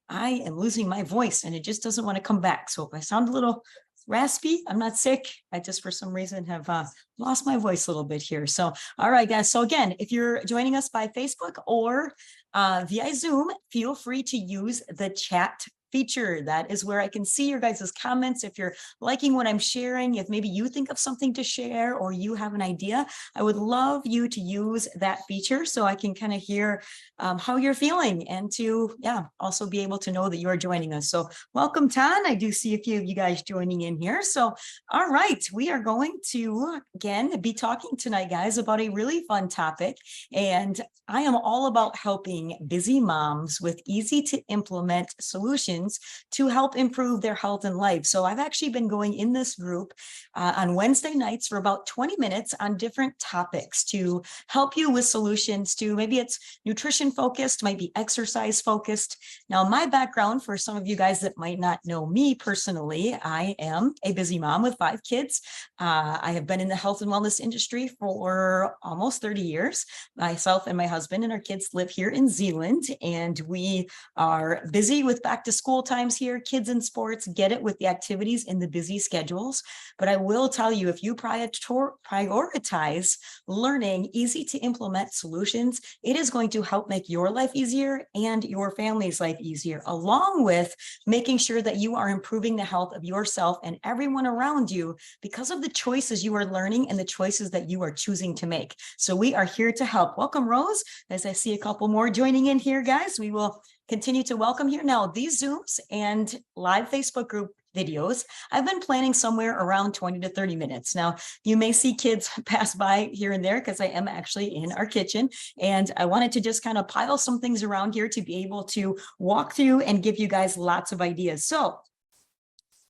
I am losing my voice and it just doesn't want to come back. So if I sound a little raspy, I'm not sick. I just, for some reason, have lost my voice a little bit here. So, all right, guys. So again, if you're joining us by Facebook or via Zoom, feel free to use the chat feature. That is where I can see your guys' comments. If you're liking what I'm sharing, if maybe you think of something to share or you have an idea, I would love you to use that feature so I can kind of hear how you're feeling and to, also be able to know that you're joining us. So welcome, Tan. I do see a few of you guys joining in here. So, all right, we are going to, again, be talking tonight, guys, about a really fun topic. And I am all about helping busy moms with easy to implement solutions to help improve their health and life. So I've actually been going in this group on Wednesday nights for about 20 minutes on different topics to help you with solutions to, maybe it's nutrition focused, might be exercise focused. Now, my background, for some of you guys that might not know me personally, I am a busy mom with 5 kids. I have been in the health and wellness industry for almost 30 years. Myself and my husband and our kids live here in Zealand, and we are busy with back to school times here, kids in sports, get it with the activities in the busy schedules. But I will tell you, if you prioritize learning easy to implement solutions, it is going to help make your life easier and your family's life easier, along with making sure that you are improving the health of yourself and everyone around you because of the choices you are learning and the choices that you are choosing to make. So we are here to help. Welcome, Rose. As I see a couple more joining in here, guys, we will continue to welcome here. Now, these Zooms and live Facebook group videos, I've been planning somewhere around 20 to 30 minutes. Now, you may see kids pass by here and there because I am actually in our kitchen, and I wanted to just kind of pile some things around here to be able to walk through and give you guys lots of ideas. So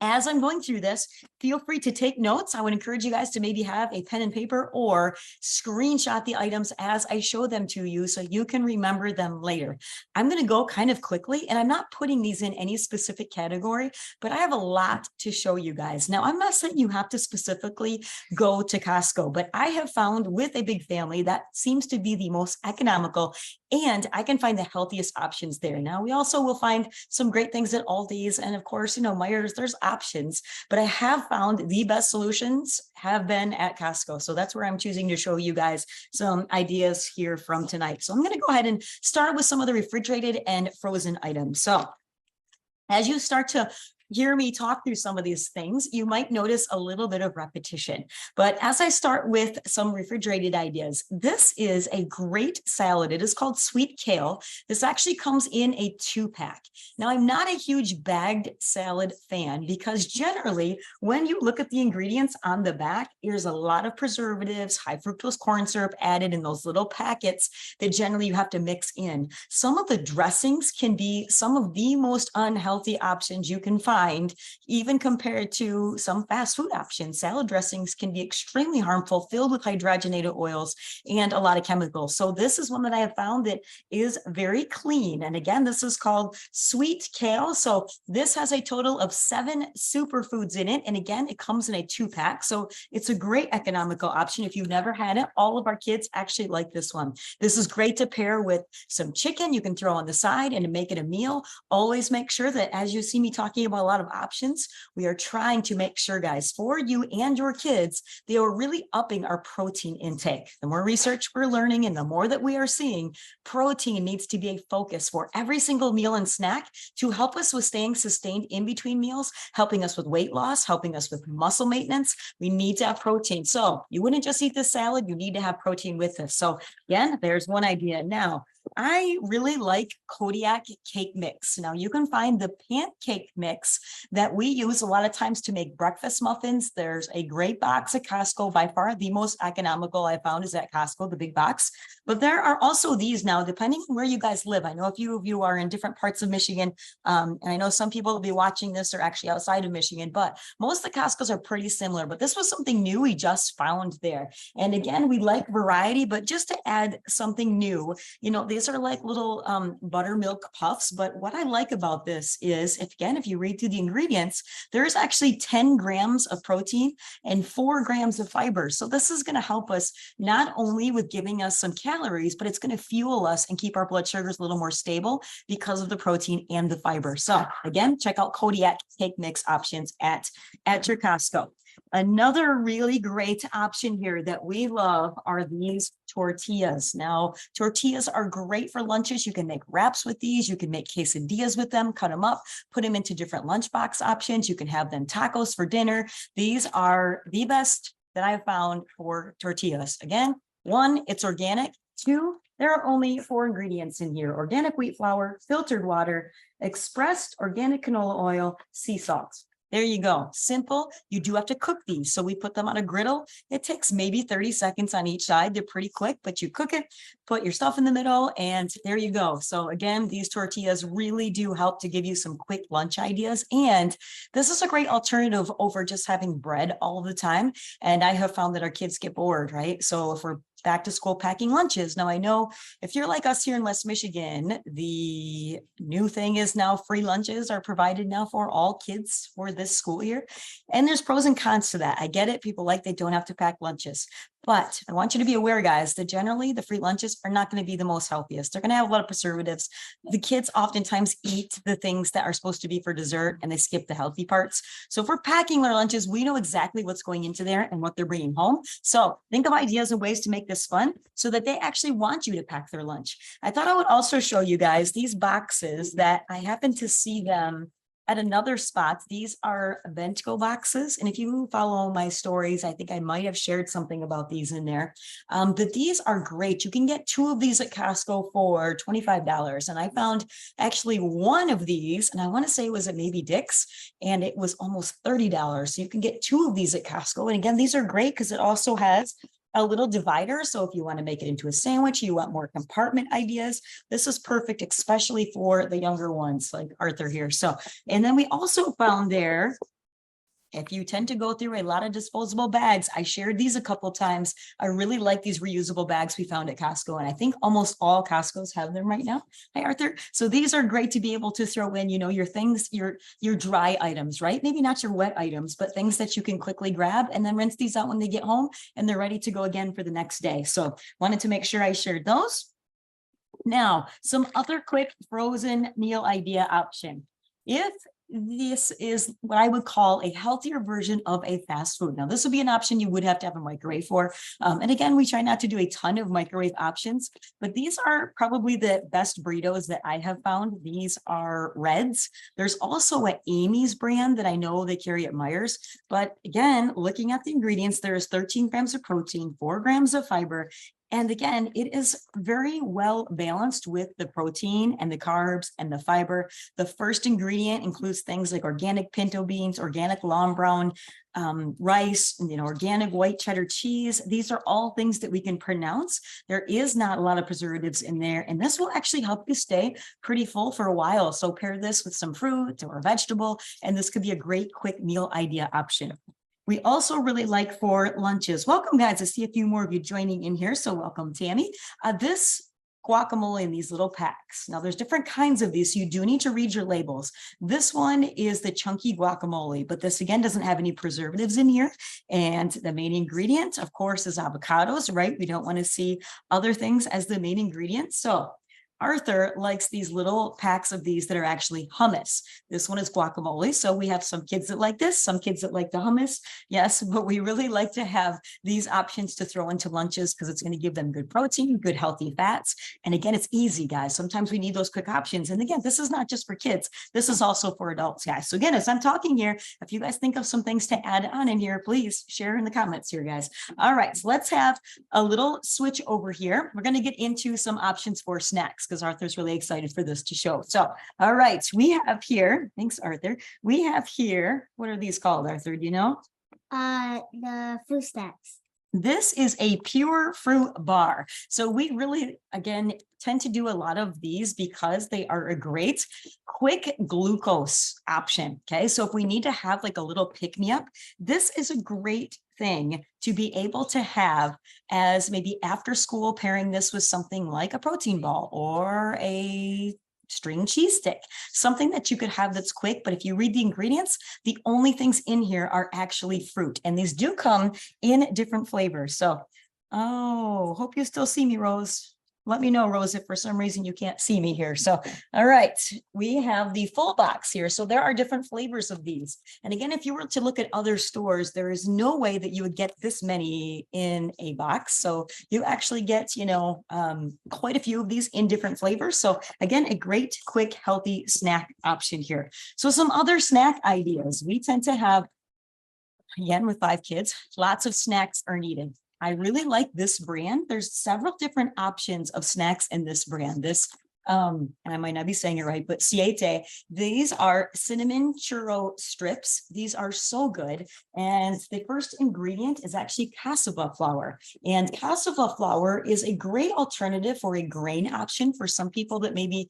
as I'm going through this, feel free to take notes. I would encourage you guys to maybe have a pen and paper or screenshot the items as I show them to you so you can remember them later. I'm going to go kind of quickly, and I'm not putting these in any specific category, but I have a lot to show you guys. Now, I'm not saying you have to specifically go to Costco, but I have found with a big family that seems to be the most economical, and I can find the healthiest options there. Now, we also will find some great things at Aldi's, and of course, Meijer's, there's options, but I have found the best solutions have been at Costco. So that's where I'm choosing to show you guys some ideas here from tonight. So I'm going to go ahead and start with some of the refrigerated and frozen items. So as you start to hear me talk through some of these things, you might notice a little bit of repetition. But as I start with some refrigerated ideas, this is a great salad. It is called sweet kale. This actually comes in a 2-pack. Now, I'm not a huge bagged salad fan because generally when you look at the ingredients on the back, there's a lot of preservatives, high fructose corn syrup added in those little packets that generally you have to mix in. Some of the dressings can be some of the most unhealthy options you can find, even compared to some fast food options. Salad dressings can be extremely harmful, filled with hydrogenated oils and a lot of chemicals. So this is one that I have found that is very clean. And again, this is called sweet kale. So this has a total of 7 superfoods in it. And again, it comes in a 2-pack. So it's a great economical option. If you've never had it, all of our kids actually like this one. This is great to pair with some chicken you can throw on the side and to make it a meal. Always make sure that as you see me talking about a lot of options, we are trying to make sure, guys, for you and your kids, they are really upping our protein intake. The more research we're learning and the more that we are seeing, protein needs to be a focus for every single meal and snack to help us with staying sustained in between meals, helping us with weight loss, helping us with muscle maintenance. We need to have protein. So you wouldn't just eat this salad, you need to have protein with this. So again, there's one idea. Now, I really like Kodiak cake mix. Now you can find the pancake mix that we use a lot of times to make breakfast muffins. There's a great box at Costco. By far the most economical I found is at Costco, the big box. But there are also these now, depending on where you guys live. I know a few of you are in different parts of Michigan. And I know some people will be watching this are actually outside of Michigan, but most of the Costco's are pretty similar. But this was something new we just found there. And again, we like variety, but just to add something new, these These are like little buttermilk puffs. But what I like about this is, if you read through the ingredients, there's actually 10 grams of protein and 4 grams of fiber. So this is going to help us not only with giving us some calories, but it's going to fuel us and keep our blood sugars a little more stable because of the protein and the fiber. So again, check out Kodiak cake mix options at your Costco. Another really great option here that we love are these tortillas. Now, tortillas are great for lunches. You can make wraps with these. You can make quesadillas with them, cut them up, put them into different lunchbox options. You can have them tacos for dinner. These are the best that I've found for tortillas. Again, 1, it's organic. 2, there are only 4 ingredients in here: organic wheat flour, filtered water, expressed organic canola oil, sea salt. There you go. Simple. You do have to cook these. So we put them on a griddle. It takes maybe 30 seconds on each side. They're pretty quick, but you cook it, put your stuff in the middle, and there you go. So again, these tortillas really do help to give you some quick lunch ideas. And this is a great alternative over just having bread all the time. And I have found that our kids get bored, right? So if we're back to school packing lunches. Now, I know if you're like us here in West Michigan, the new thing is now free lunches are provided now for all kids for this school year. And there's pros and cons to that. I get it. People like they don't have to pack lunches. But I want you to be aware, guys, that generally the free lunches are not going to be the most healthiest. They're going to have a lot of preservatives. The kids oftentimes eat the things that are supposed to be for dessert and they skip the healthy parts. So if we're packing their lunches, we know exactly what's going into there and what they're bringing home. So think of ideas and ways to make this fun so that they actually want you to pack their lunch. I thought I would also show you guys these boxes that I happen to see them at another spot. These are bento boxes. And if you follow my stories, I think I might have shared something about these in there. But these are great. You can get 2 of these at Costco for $25. And I found actually 1 of these, and I want to say it was at maybe Dick's, and it was almost $30. So you can get 2 of these at Costco. And again, these are great because it also has a little divider. So if you want to make it into a sandwich, you want more compartment ideas, this is perfect, especially for the younger ones like Arthur here. So, and then we also found there, if you tend to go through a lot of disposable bags, I shared these a couple of times. I really like these reusable bags we found at Costco. And I think almost all Costco's have them right now. Hi, Arthur. So these are great to be able to throw in, you know, your things, your dry items, right? Maybe not your wet items, but things that you can quickly grab and then rinse these out when they get home and they're ready to go again for the next day. So wanted to make sure I shared those. Now, some other quick frozen meal idea option. If this is what I would call a healthier version of a fast food. Now, this would be an option you would have to have a microwave for. And again, we try not to do a ton of microwave options, but these are probably the best burritos that I have found. These are Reds. There's also an Amy's brand that I know they carry at Meijer's. But again, looking at the ingredients, there's 13 grams of protein, 4 grams of fiber. And again, it is very well balanced with the protein and the carbs and the fiber. The first ingredient includes things like organic pinto beans, organic long brown rice, you know, organic white cheddar cheese. These are all things that we can pronounce. There is not a lot of preservatives in there, and this will actually help you stay pretty full for a while. So pair this with some fruit or a vegetable, and this could be a great quick meal idea option. We also really like for lunches. Welcome, guys. I see a few more of you joining in here. So welcome, Tammy. This guacamole in these little packs. Now, there's different kinds of these, so you do need to read your labels. This one is the chunky guacamole, but this, again, doesn't have any preservatives in here. And the main ingredient, of course, is avocados, right? We don't want to see other things as the main ingredient. So Arthur likes these little packs of these that are actually hummus. This one is guacamole. So we have some kids that like this, some kids that like the hummus. Yes, but we really like to have these options to throw into lunches because it's going to give them good protein, good healthy fats. And again, it's easy, guys. Sometimes we need those quick options. And again, this is not just for kids. This is also for adults, guys. So again, as I'm talking here, if you guys think of some things to add on in here, please share in the comments here, guys. All right, so let's have a little switch over here. We're going to get into some options for snacks, because Arthur's really excited for this to show. So, all right, we have here, thanks, Arthur. We have here, what are these called, Arthur? Do you know? The fruit snacks. This is a pure fruit bar. So we really, again, tend to do a lot of these because they are a great quick glucose option. Okay. So if we need to have like a little pick me up, this is a great thing to be able to have as maybe after school, pairing this with something like a protein ball or a string cheese stick, something that you could have that's quick. But if you read the ingredients, the only things in here are actually fruit, and these do come in different flavors. So, oh, hope you still see me, Rose. Let me know, Rose, if for some reason you can't see me here. So, all right, we have the full box here. So there are different flavors of these. And again, if you were to look at other stores, there is no way that you would get this many in a box. So you actually get, quite a few of these in different flavors. So again, a great, quick, healthy snack option here. So some other snack ideas. We tend to have, again, with 5 kids, lots of snacks are needed. I really like this brand. There's several different options of snacks in this brand. This, and I might not be saying it right, but Siete, these are cinnamon churro strips. These are so good. And the first ingredient is actually cassava flour. And cassava flour is a great alternative for a grain option for some people that maybe,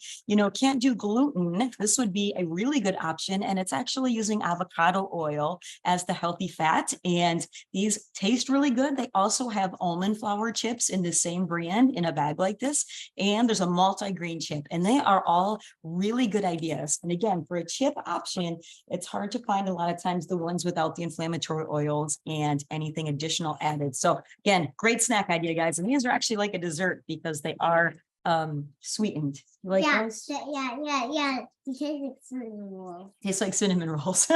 can't do gluten. This would be a really good option. And it's actually using avocado oil as the healthy fat. And these taste really good. They also have almond flour chips in the same brand in a bag like this. And there's a multi-grain chip, and they are all really good ideas. And again, for a chip option, it's hard to find a lot of times the ones without the inflammatory oils and anything additional added. So again, great snack idea, guys. And these are actually like a dessert because they are sweetened. You like those? Yeah. It tastes like cinnamon rolls. Tastes like cinnamon rolls.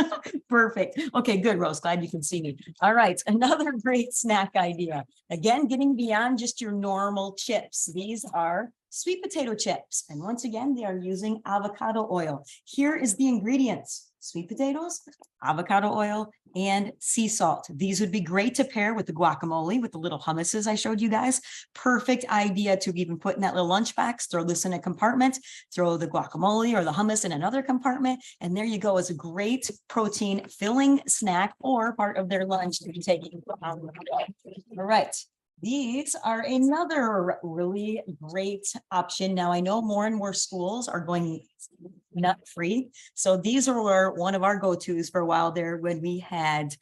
Perfect. Okay, good, Rose. Glad you can see me. All right, another great snack idea. Again, getting beyond just your normal chips. These are sweet potato chips. And once again, they are using avocado oil. Here is the ingredients: sweet potatoes, avocado oil, and sea salt. These would be great to pair with the guacamole, with the little hummuses I showed you guys. Perfect idea to even put in that little lunchbox. Throw this in a compartment, throw the guacamole or the hummus in another compartment, and there you go, as a great protein filling snack or part of their lunch to be taking. All right. These are another really great option. Now, I know more and more schools are going nut-free. So these were one of our go-tos for a while there when we had,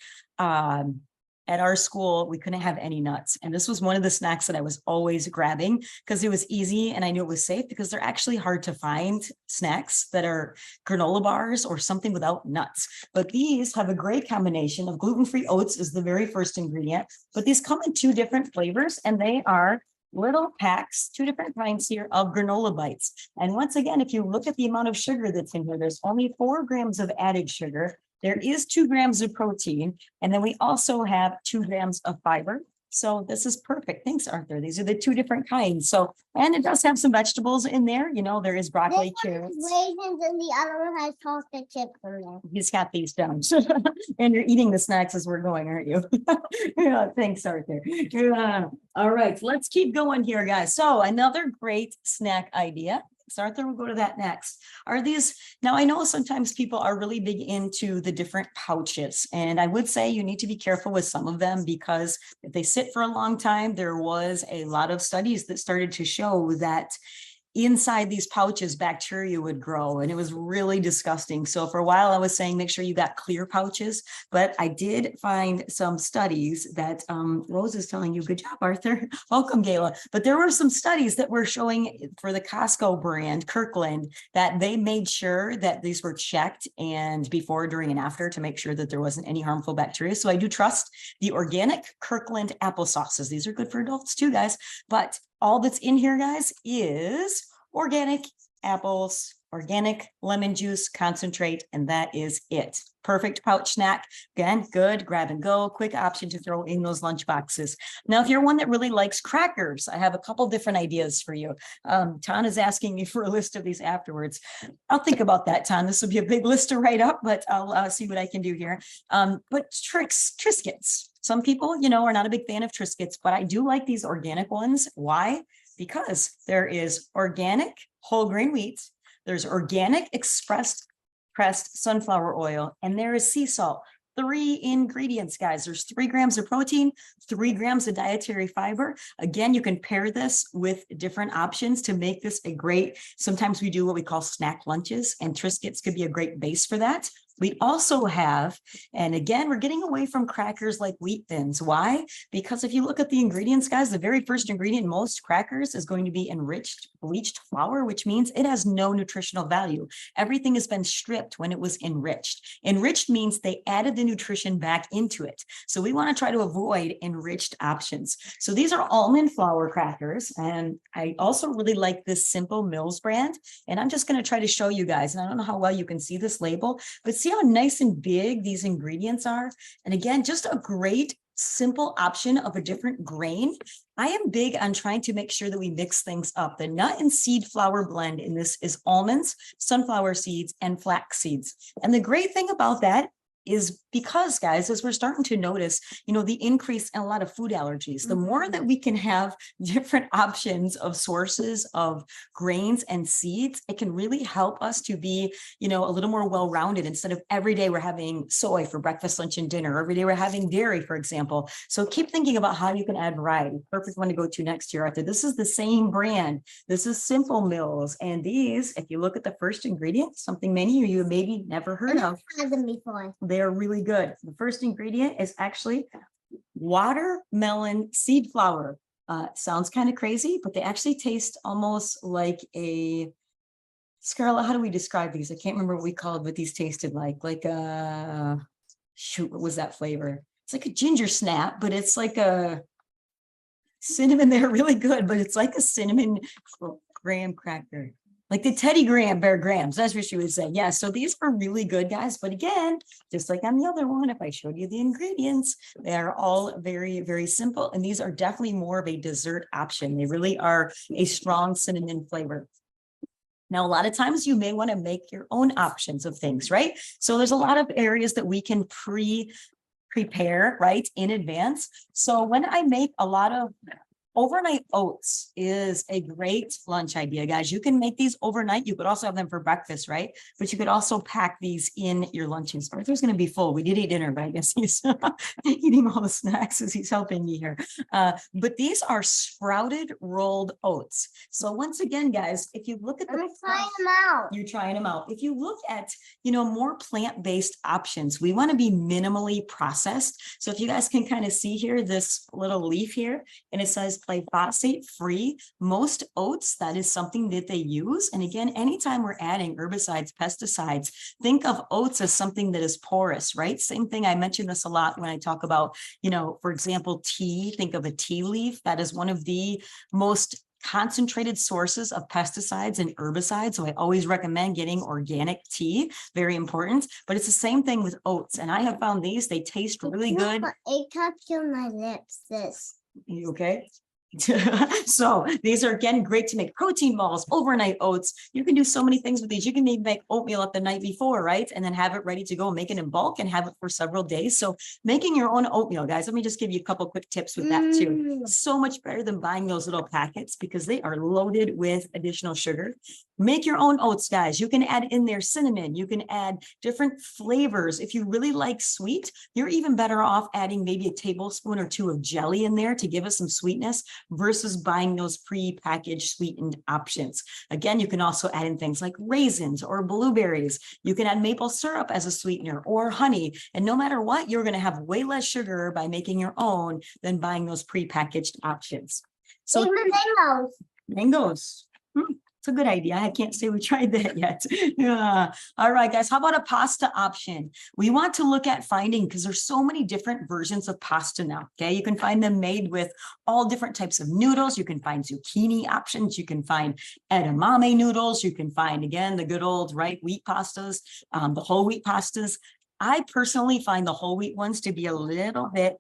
at our school, we couldn't have any nuts. And this was one of the snacks that I was always grabbing because it was easy and I knew it was safe, because they're actually hard to find snacks that are granola bars or something without nuts. But these have a great combination of gluten-free oats is the very first ingredient, but these come in 2 different flavors, and they are little packs, 2 different kinds here of granola bites. And once again, if you look at the amount of sugar that's in here, there's only 4 grams of added sugar. There is 2 grams of protein, and then we also have 2 grams of fiber. So this is perfect. Thanks, Arthur. These are the 2 different kinds. So, and it does have some vegetables in there. There is broccoli, carrots. Raisins, and the other one has chocolate chips in there. He's got these down. And you're eating the snacks as we're going, aren't you? Yeah, thanks, Arthur. All right, let's keep going here, guys. So another great snack idea. Arthur, we'll go to that next. Are these, now I know sometimes people are really big into the different pouches, and I would say you need to be careful with some of them because if they sit for a long time, there was a lot of studies that started to show that inside these pouches, bacteria would grow, and it was really disgusting. So for a while I was saying, make sure you got clear pouches, but I did find some studies that Rose is telling you, good job, Arthur. Welcome, Gayla. But there were some studies that were showing for the Costco brand, Kirkland, that they made sure that these were checked and before, during, and after to make sure that there wasn't any harmful bacteria. So I do trust the organic Kirkland apple sauces. These are good for adults too, guys. But all that's in here, guys, is organic apples, organic lemon juice concentrate, and that is it. Perfect pouch snack. Again, good grab and go, quick option to throw in those lunch boxes. Now, if you're one that really likes crackers, I have a couple different ideas for you. Ton is asking me for a list of these afterwards. I'll think about that, Ton. This will be a big list to write up, but I'll see what I can do here. But Triscuits. Some people, are not a big fan of Triscuits, but I do like these organic ones. Why? Because there is organic whole grain wheat, there's organic pressed sunflower oil, and there is sea salt. 3 ingredients, guys. There's 3 grams of protein, 3 grams of dietary fiber. Again, you can pair this with different options to make this a great, sometimes we do what we call snack lunches, and Triscuits could be a great base for that. We also have, and again, we're getting away from crackers like wheat thins. Why? Because if you look at the ingredients, guys, the very first ingredient in most crackers is going to be enriched bleached flour, which means it has no nutritional value. Everything has been stripped when it was enriched. Enriched means they added the nutrition back into it. So we want to try to avoid enriched options. So these are almond flour crackers. And I also really like this Simple Mills brand. And I'm just going to try to show you guys. And I don't know how well you can see this label, but see how nice and big these ingredients are. And again, just a great simple option of a different grain. I am big on trying to make sure that we mix things up. The nut and seed flour blend in this is almonds, sunflower seeds, and flax seeds. And the great thing about that is because, guys, as we're starting to notice, the increase in a lot of food allergies, the more that we can have different options of sources of grains and seeds, it can really help us to be, a little more well-rounded instead of every day we're having soy for breakfast, lunch, and dinner. Every day we're having dairy, for example. So keep thinking about how you can add variety. Perfect one to go to next year, Arthur. This is the same brand. This is Simple Mills. And these, if you look at the first ingredient, something many of you maybe never heard of. I've had them before. They're really good. The first ingredient is actually watermelon seed flour. Sounds kind of crazy, but they actually taste almost like a, Scarlett, how do we describe these? I can't remember what we called what these tasted like. Like shoot, what was that flavor? It's like a ginger snap, but it's like a cinnamon. They're really good, but it's like a cinnamon graham cracker. Like the Teddy Graham Bear Grahams, that's what she would say. Yeah, so these are really good, guys. But again, just like on the other one, if I showed you the ingredients, they are all very, very simple. And these are definitely more of a dessert option. They really are a strong cinnamon flavor. Now, a lot of times you may want to make your own options of things, right? So there's a lot of areas that we can prepare, right, in advance. So when I make a lot of overnight oats is a great lunch idea, guys. You can make these overnight. You could also have them for breakfast, right? But you could also pack these in your lunches. Arthur's going to be full. We did eat dinner, but I guess he's eating all the snacks as he's helping me here. But these are sprouted rolled oats. So once again, guys, if you look at the— I'm trying them out. You're trying them out. If you look at, more plant-based options, we want to be minimally processed. So if you guys can kind of see here, this little leaf here, and it says glyphosate free. Most oats, that is something that they use. And again, anytime we're adding herbicides, pesticides, think of oats as something that is porous, right? Same thing. I mention this a lot when I talk about, for example, tea. Think of a tea leaf. That is one of the most concentrated sources of pesticides and herbicides. So I always recommend getting organic tea. Very important. But it's the same thing with oats. And I have found these, they taste really good. It touched on my lips. You okay? So these are, again, great to make protein balls, overnight oats. You can do so many things with these. You can maybe make oatmeal up the night before, right? And then have it ready to go, make it in bulk and have it for several days. So making your own oatmeal, guys, let me just give you a couple quick tips with that too. So much better than buying those little packets because they are loaded with additional sugar. Make your own oats, guys. You can add in there cinnamon. You can add different flavors. If you really like sweet, you're even better off adding maybe a tablespoon or two of jelly in there to give us some sweetness versus buying those pre-packaged sweetened options. Again, you can also add in things like raisins or blueberries. You can add maple syrup as a sweetener or honey. And no matter what, you're going to have way less sugar by making your own than buying those pre-packaged options. So mangoes. It's a good idea. I can't say we tried that yet. Yeah. All right, guys. How about a pasta option? We want to look at finding, because there's so many different versions of pasta now. Okay. You can find them made with all different types of noodles. You can find zucchini options. You can find edamame noodles. You can find, again, the good old, right, wheat pastas, the whole wheat pastas. I personally find the whole wheat ones to be a little bit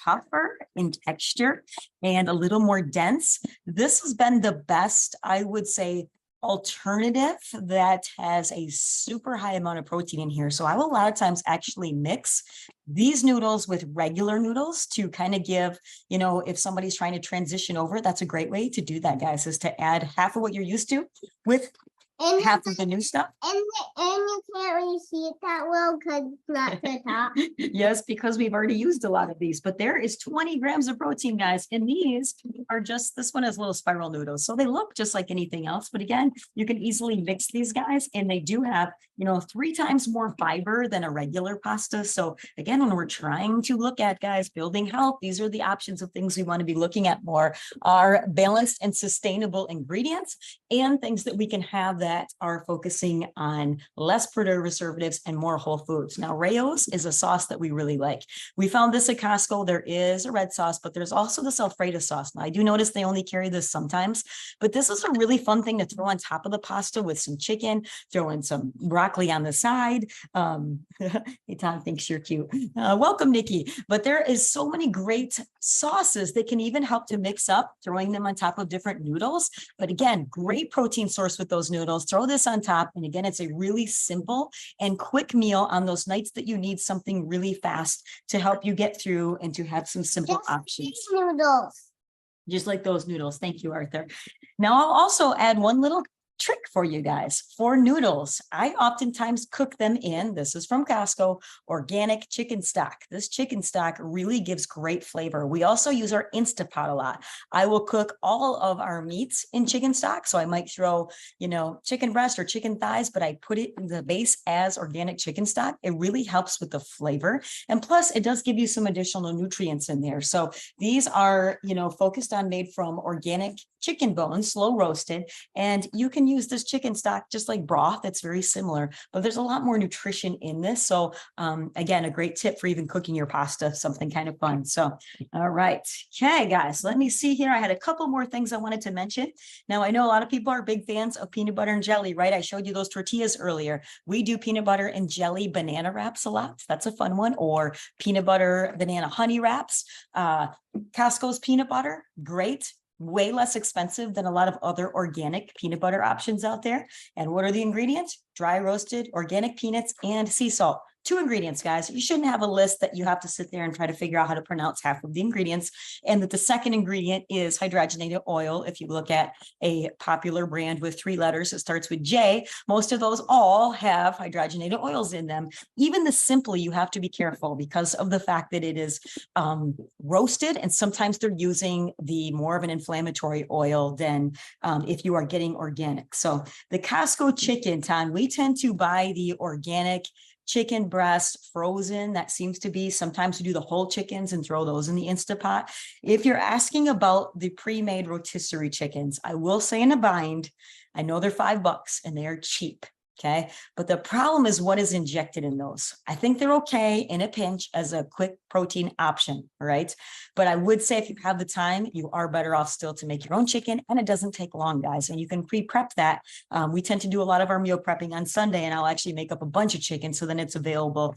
tougher in texture and a little more dense. This has been the best, I would say, alternative that has a super high amount of protein in here. So I will a lot of times actually mix these noodles with regular noodles to kind of give, if somebody's trying to transition over, that's a great way to do that, guys, is to add half of what you're used to with And half of the new stuff. and you can't really see it that well because it's not to the top. Yes, because we've already used a lot of these, but there is 20 grams of protein, guys. And these are just, this one has little spiral noodles. So they look just like anything else. But again, you can easily mix these guys, and they do have, 3 times more fiber than a regular pasta. So again, when we're trying to look at, guys, building health, these are the options of things we want to be looking at more, are balanced and sustainable ingredients and things that we can have that are focusing on less preservatives and more whole foods. Now, Rayo's is a sauce that we really like. We found this at Costco. There is a red sauce, but there's also this Alfredo sauce. Now, I do notice they only carry this sometimes, but this is a really fun thing to throw on top of the pasta with some chicken, throw in some broccoli on the side. Hey, Tom thinks you're cute. Welcome, Nikki. But there is so many great sauces that can even help to mix up, throwing them on top of different noodles. But again, great protein source with those noodles. Throw this on top. And again, it's a really simple and quick meal on those nights that you need something really fast to help you get through and to have some simple options. These noodles. Just like those noodles. Thank you, Arthur. Now, I'll also add one little trick for you guys. For noodles, I oftentimes cook them in, this is from Costco, organic chicken stock. This chicken stock really gives great flavor. We also use our Instapot a lot. I will cook all of our meats in chicken stock. So I might throw, chicken breast or chicken thighs, but I put it in the base as organic chicken stock. It really helps with the flavor. And plus it does give you some additional nutrients in there. So these are, focused on made from organic chicken bones, slow roasted, and you can use this chicken stock just like broth. It's very similar, but there's a lot more nutrition in this. So again, a great tip for even cooking your pasta, something kind of fun. So, all right. Okay, guys, let me see here. I had a couple more things I wanted to mention. Now, I know a lot of people are big fans of peanut butter and jelly, right? I showed you those tortillas earlier. We do peanut butter and jelly banana wraps a lot. That's a fun one. Or peanut butter banana honey wraps. Costco's peanut butter, great. Way less expensive than a lot of other organic peanut butter options out there. And what are the ingredients? Dry roasted organic peanuts and sea salt. 2 ingredients, guys. You shouldn't have a list that you have to sit there and try to figure out how to pronounce half of the ingredients. And that the second ingredient is hydrogenated oil. If you look at a popular brand with 3 letters, it starts with J. Most of those all have hydrogenated oils in them. Even the Simply, you have to be careful because of the fact that it is roasted, and sometimes they're using the more of an inflammatory oil than if you are getting organic. So the Costco chicken, Tom, we tend to buy the organic chicken breast frozen. That seems to be, sometimes we do the whole chickens and throw those in the Instapot. If you're asking about the pre-made rotisserie chickens, I will say in a bind, I know they're $5 and they are cheap. Okay. But the problem is what is injected in those. I think they're okay in a pinch as a quick protein option. Right. But I would say if you have the time, you are better off still to make your own chicken, and it doesn't take long, guys. And you can pre-prep that. We tend to do a lot of our meal prepping on Sunday, and I'll actually make up a bunch of chicken. So then it's available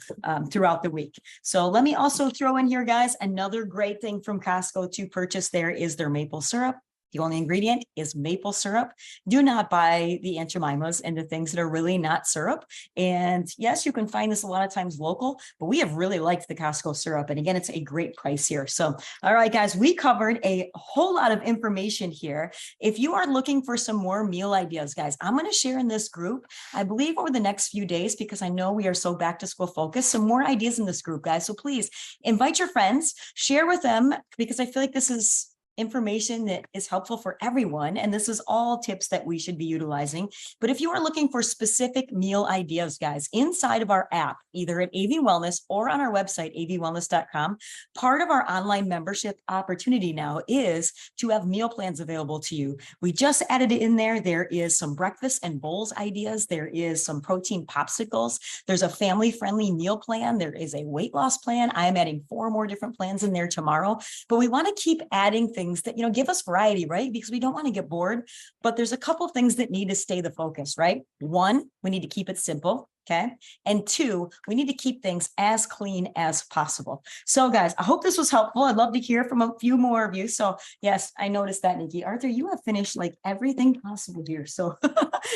throughout the week. So let me also throw in here, guys, another great thing from Costco to purchase there is their maple syrup. The only ingredient is maple syrup. Do not buy the Aunt Jemimas and the things that are really not syrup. And yes, you can find this a lot of times local, but we have really liked the Costco syrup. And again, it's a great price here. So, all right, guys, we covered a whole lot of information here. If you are looking for some more meal ideas, guys, I'm going to share in this group, I believe over the next few days, because I know we are so back to school focused, some more ideas in this group, guys. So please invite your friends, share with them, because I feel like this is information that is helpful for everyone. And this is all tips that we should be utilizing. But if you are looking for specific meal ideas, guys, inside of our app, either at AV Wellness or on our website, avwellness.com, part of our online membership opportunity now is to have meal plans available to you. We just added it in there. There is some breakfast and bowls ideas. There is some protein popsicles. There's a family-friendly meal plan. There is a weight loss plan. I am adding 4 more different plans in there tomorrow, but we want to keep adding things that, give us variety, right? Because we don't want to get bored, but there's a couple of things that need to stay the focus, right? 1, we need to keep it simple. Okay. And 2, we need to keep things as clean as possible. So guys, I hope this was helpful. I'd love to hear from a few more of you. So yes, I noticed that, Nikki. Arthur, you have finished like everything possible here. So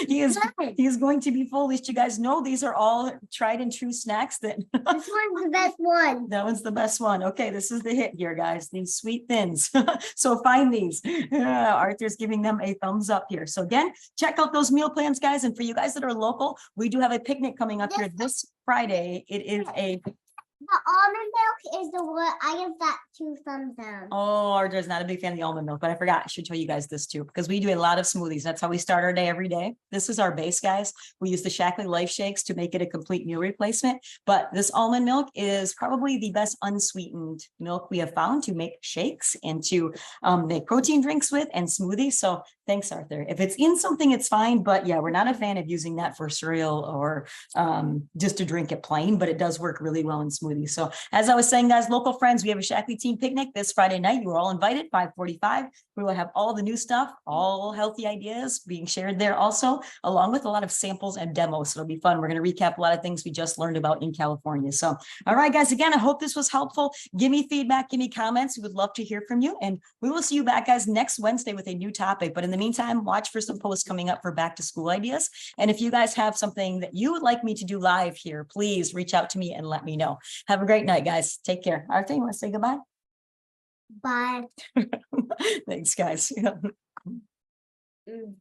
he is going to be full. At least you guys know these are all tried and true snacks that This one's the best one. that one's the best one. Okay, this is the hit here, guys. These sweet thins. So find these. Arthur's giving them a thumbs up here. So again, check out those meal plans, guys. And for you guys that are local, we do have a picnic coming up here this Friday. It is a The almond milk is the one. I give that 2 thumbs down. Oh, Arthur's not a big fan of the almond milk, but I forgot I should tell you guys this too, because we do a lot of smoothies. That's how we start our day every day. This is our base, guys. We use the Shackley Life Shakes to make it a complete meal replacement. But this almond milk is probably the best unsweetened milk we have found to make shakes and to make protein drinks with and smoothies. So thanks, Arthur. If it's in something, it's fine. But yeah, we're not a fan of using that for cereal or just to drink it plain, but it does work really well in smoothies. So as I was saying, guys, local friends, we have a Shackley team picnic this Friday night. You are all invited, 5:45. We will have all the new stuff, all healthy ideas being shared there also, along with a lot of samples and demos. So it'll be fun. We're going to recap a lot of things we just learned about in California. So, all right, guys, again, I hope this was helpful. Give me feedback, give me comments. We would love to hear from you. And we will see you back, guys, next Wednesday with a new topic. But in the meantime, watch for some posts coming up for back to school ideas. And if you guys have something that you would like me to do live here, please reach out to me and let me know. Have a great night, guys. Take care. Arthur, you want to say goodbye? Bye. Thanks, guys. Mm.